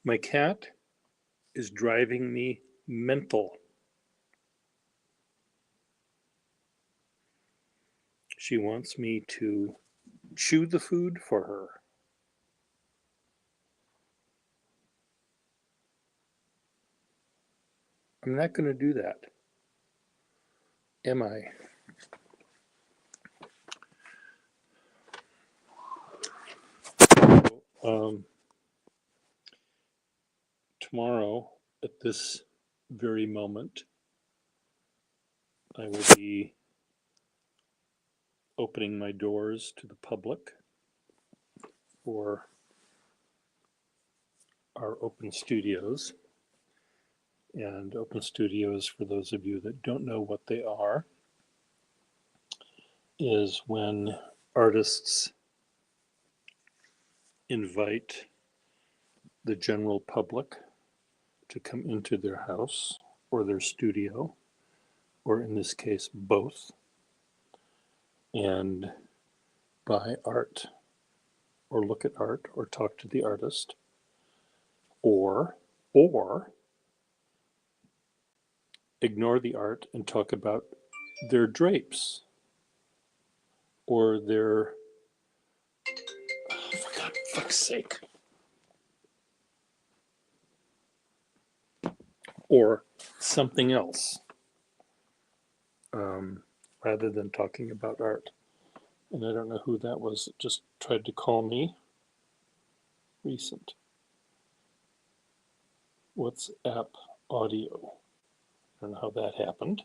My cat is driving me mental. She wants me to chew the food for her. I'm not going to do that, am I? Tomorrow, at this very moment, I will be opening my doors to the public for our open studios. And open studios, for those of you that don't know what they are, is when artists invite the general public to come into their house or their studio, or in this case, both, and buy art or look at art or talk to the artist, or ignore the art and talk about their drapes or their, for God's fuck's sake, or something else, rather than talking about art. And I don't know who that was that just tried to call me. Recent. WhatsApp audio. I don't know how that happened.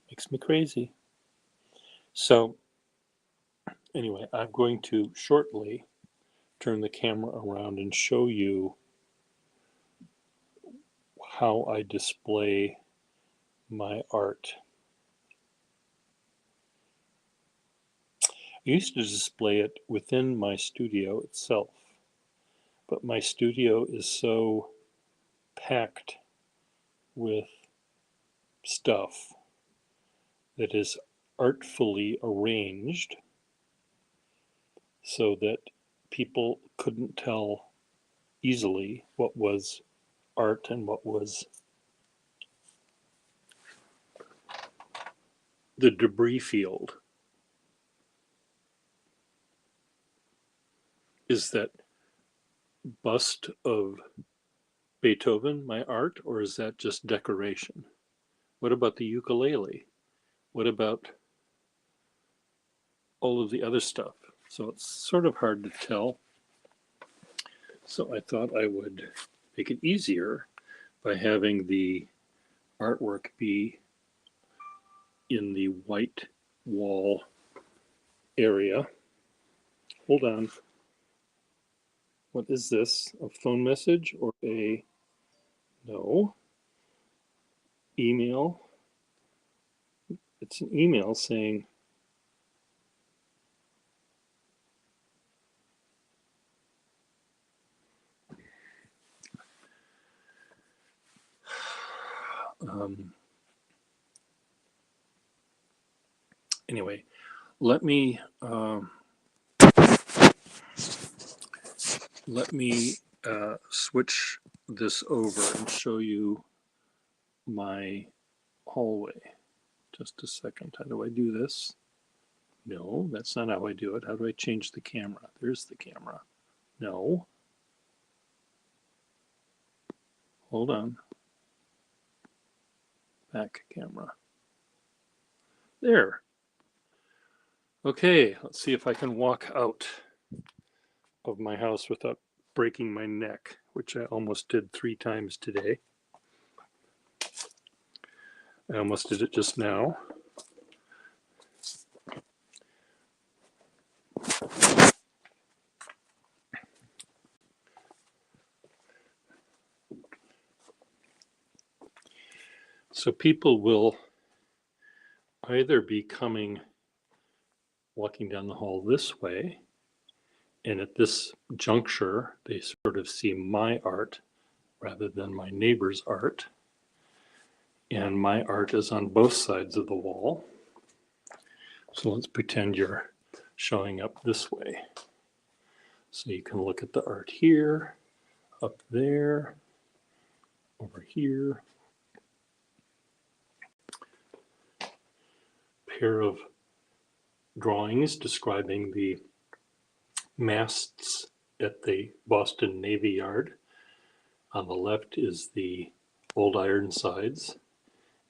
Makes me crazy. So anyway, I'm going to shortly turn the camera around and show you how I display my art. I used to display it within my studio itself, but my studio is so packed with stuff that is artfully arranged so that people couldn't tell easily what was art and what was the debris field. Is that bust of Beethoven my art, or is that just decoration? What about the ukulele? What about all of the other stuff? So it's sort of hard to tell. So I thought I would make it easier by having the artwork be in the white wall area. Hold on. What is this? A phone message or a no email? It's an email saying anyway, let me switch this over and show you my hallway. Just a second. How do I do this? No, that's not how I do it. How do I change the camera? There's the camera. No. Hold on. Back camera. There. Okay, let's see if I can walk out of my house without breaking my neck, which I almost did 3 times today. I almost did it just now. So people will either be walking down the hall this way, and at this juncture, they sort of see my art rather than my neighbor's art. And my art is on both sides of the wall. So let's pretend you're showing up this way. So you can look at the art here, up there, over here. Pair of drawings describing the masts at the Boston Navy Yard. On the left is the Old Ironsides,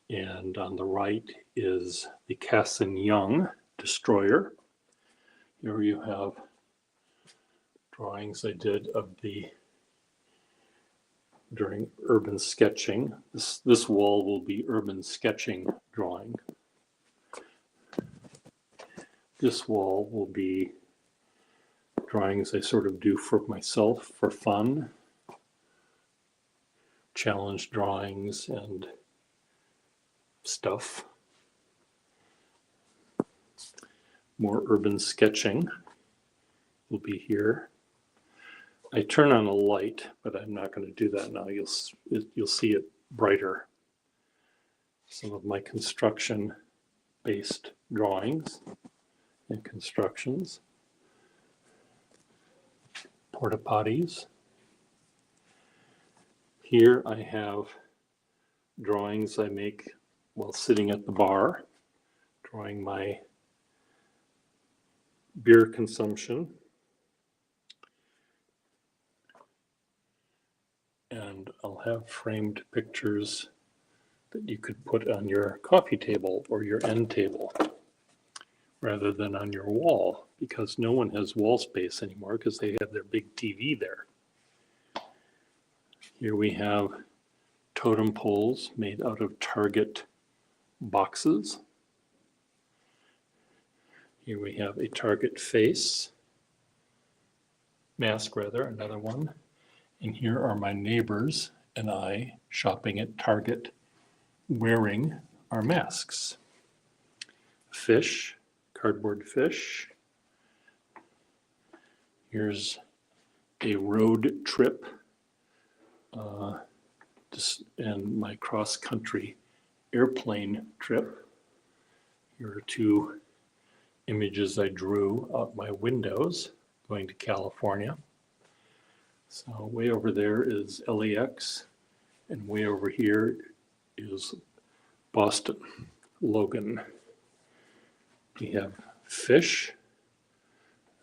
and on the right is the Cassin Young destroyer. Here you have drawings I did of during urban sketching. This wall will be urban sketching drawing. This wall will be drawings I sort of do for myself for fun, challenge drawings and stuff. More urban sketching will be here. I turn on a light, but I'm not going to do that now. You'll see it brighter. Some of my construction-based drawings and constructions. Porta potties. Here I have drawings I make while sitting at the bar, drawing my beer consumption. And I'll have framed pictures that you could put on your coffee table or your end table rather than on your wall, because no one has wall space anymore because they have their big TV there. Here we have totem poles made out of Target boxes. Here we have a Target mask, another one. And here are my neighbors and I shopping at Target wearing our masks. Fish, cardboard fish. Here's a road trip and my cross-country airplane trip. Here are two images I drew out my windows going to California. So way over there is LAX, and way over here is Boston, Logan. We have fish,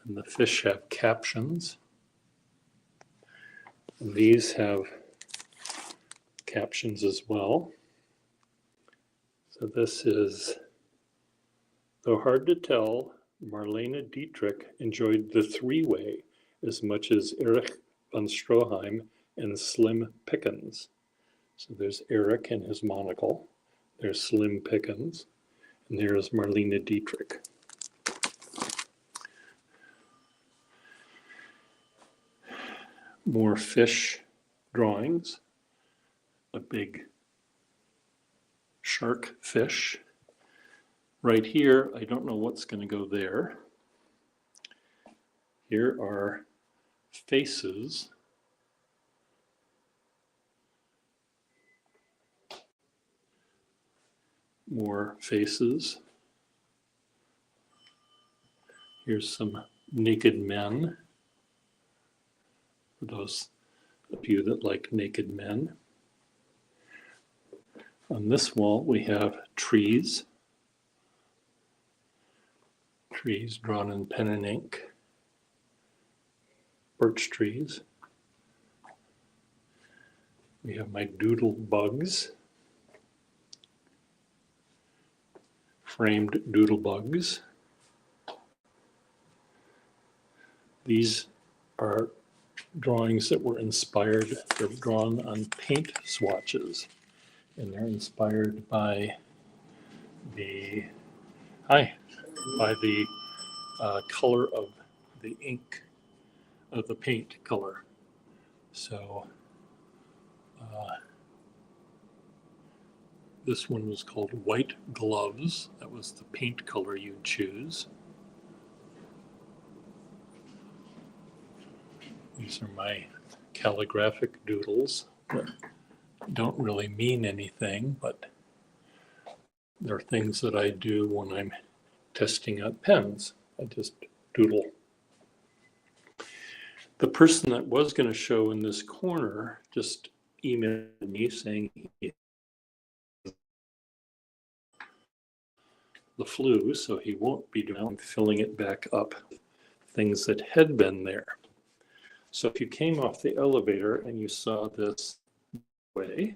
and the fish have captions. And these have captions as well. So this is, though hard to tell, Marlene Dietrich enjoyed the three-way as much as Erich von Stroheim and Slim Pickens. So there's Eric and his monocle, there's Slim Pickens, and there's Marlene Dietrich. More fish drawings, a big shark fish. Right here, I don't know what's going to go there. Here are faces. More faces. Here's some naked men, for those of you that like naked men. On this wall we have trees. Trees drawn in pen and ink. Birch trees. We have my doodle bugs. Framed doodle bugs. These are drawings that were inspired, they're drawn on paint swatches, and they're inspired by the color of the ink, of the paint color. So this one was called White Gloves. That was the paint color you'd choose. These are my calligraphic doodles that don't really mean anything, but they're things that I do when I'm testing out pens. I just doodle. The person that was going to show in this corner just emailed me saying he has the flu, so he won't be doing it. I'm filling it back up, things that had been there. So if you came off the elevator and you saw this way,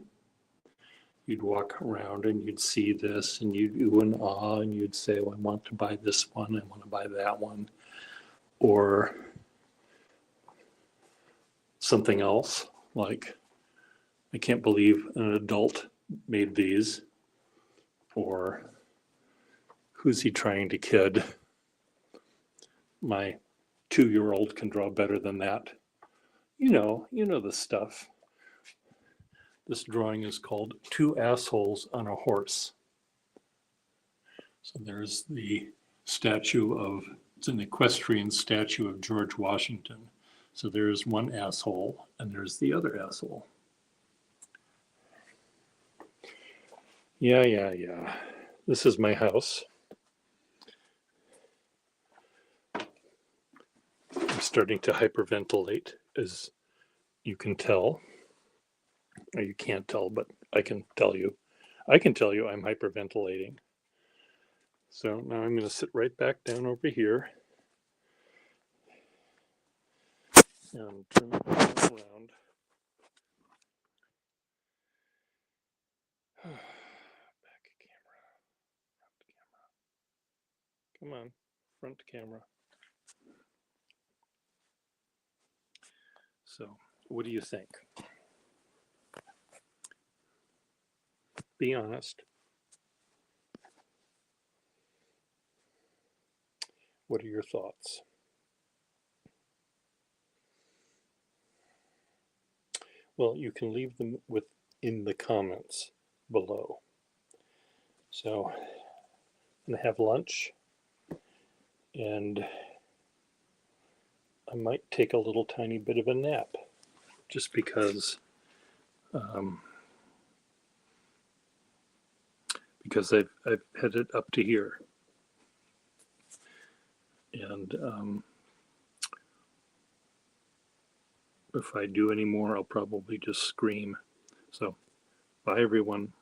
you'd walk around and you'd see this and you'd ooh and ah and you'd say, well, I want to buy this one, I want to buy that one, or something else like, I can't believe an adult made these, or who's he trying to kid? My 2-year-old can draw better than that. You know the stuff. This drawing is called Two Assholes on a Horse. So there's the statue of, it's an equestrian statue of George Washington. So there's one asshole and there's the other asshole. Yeah. This is my house. I'm starting to hyperventilate, as you can tell. Or you can't tell, but I can tell you. I can tell you I'm hyperventilating. So now I'm going to sit right back down over here and turn the camera around. Back camera. Front camera. Come on, front camera. So, what do you think? Be honest. What are your thoughts? Well, you can leave them in the comments below. So, I'm gonna have lunch, and I might take a little tiny bit of a nap, just because I've headed up to here, and if I do any more, I'll probably just scream. So, bye everyone.